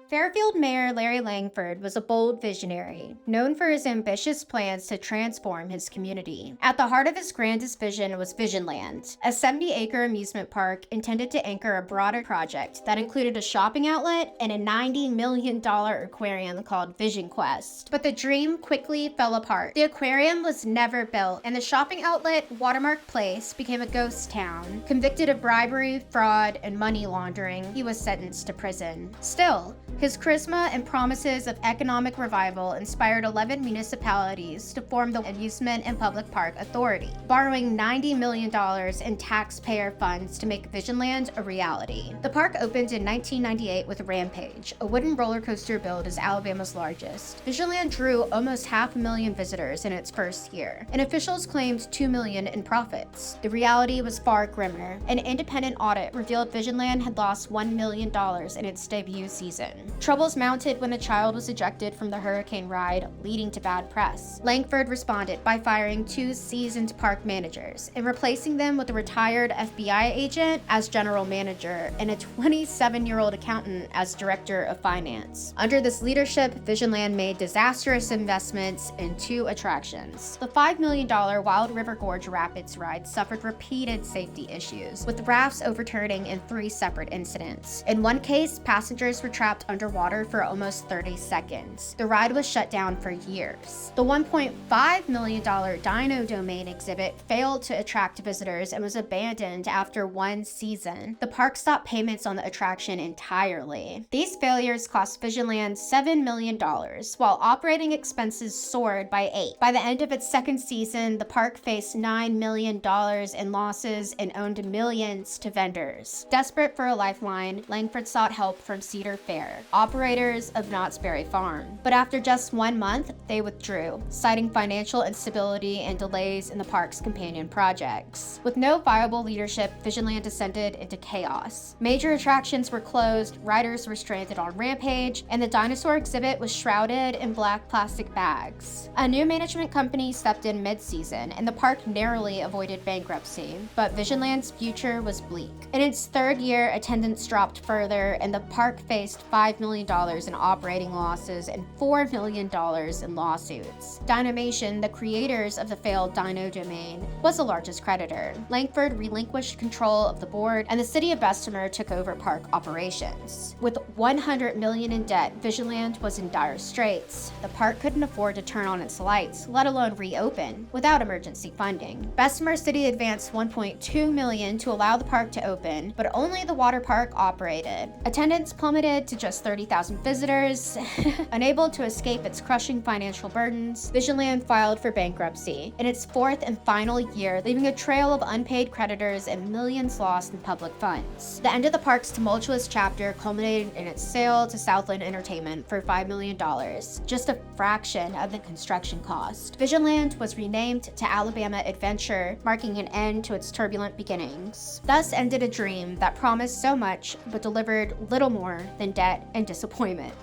Fairfield Mayor Larry Langford was a bold visionary, known for his ambitious plans to transform his community. At the heart of his grandest vision was Visionland, a 70-acre amusement park intended to anchor a broader project that included a shopping outlet and a $90 million aquarium called Visionquest. But the dream quickly fell apart. The aquarium was never built, and the shopping outlet, Watermark Place, became a ghost town. Convicted of bribery, fraud, and money laundering, he was sentenced to prison. Still, his charisma and promises of economic revival inspired 11 municipalities to form the Amusement and Public Park Authority, borrowing $90 million in taxpayer funds to make Visionland a reality. The park opened in 1998 with Rampage, a wooden roller coaster billed as Alabama's largest. Visionland drew almost 500,000 visitors in its first year, and officials claimed $2 million in profits. The reality was far grimmer. An independent audit revealed Visionland had lost $1 million in its debut season. Troubles mounted when a child was ejected from the hurricane ride, leading to bad press. Langford responded by firing 2 seasoned park managers and replacing them with a retired FBI agent as general manager and a 27-year-old accountant as director of finance. Under this leadership, Visionland made disastrous investments in 2 attractions. The $5 million Wild River Gorge Rapids ride suffered repeated safety issues, with rafts overturning in 3 separate incidents. In one case, passengers were trapped underwater for almost 30 seconds. The ride was shut down for years. The $1.5 million Dino Domain exhibit failed to attract visitors and was abandoned after 1 season. The park stopped payments on the attraction entirely. These failures cost Visionland $7 million, while operating expenses soared by 8. By the end of its 2nd season, the park faced $9 million in losses and owed millions to vendors. Desperate for a lifeline, Langford sought help from Cedar Fair, operators of Knott's Berry Farm. But after just 1 month, they withdrew, citing financial instability and delays in the park's companion projects. With no viable leadership, Visionland descended into chaos. Major attractions were closed, riders were stranded on Rampage, and the dinosaur exhibit was shrouded in black plastic bags. A new management company stepped in mid-season, and the park narrowly avoided bankruptcy, but Visionland's future was bleak. In its 3rd year, attendance dropped further, and the park faced $5 million in operating losses and $4 million in lawsuits. Dynamation, the creators of the failed Dino Domain, was the largest creditor. Langford relinquished control of the board, and the city of Bessemer took over park operations. With $100 million in debt, Visionland was in dire straits. The park couldn't afford to turn on its lights, let alone reopen, without emergency funding. Bessemer City advanced $1.2 million to allow the park to open, but only the water park operated. Attendance plummeted to just 30,000 visitors. Unable to escape its crushing financial burdens, Visionland filed for bankruptcy in its 4th and final year, leaving a trail of unpaid creditors and millions lost in public funds. The end of the park's tumultuous chapter culminated in its sale to Southland Entertainment for $5 million, just a fraction of the construction cost. Visionland was renamed to Alabama Adventure, marking an end to its turbulent beginnings. Thus ended a dream that promised so much but delivered little more than debt and disappointment.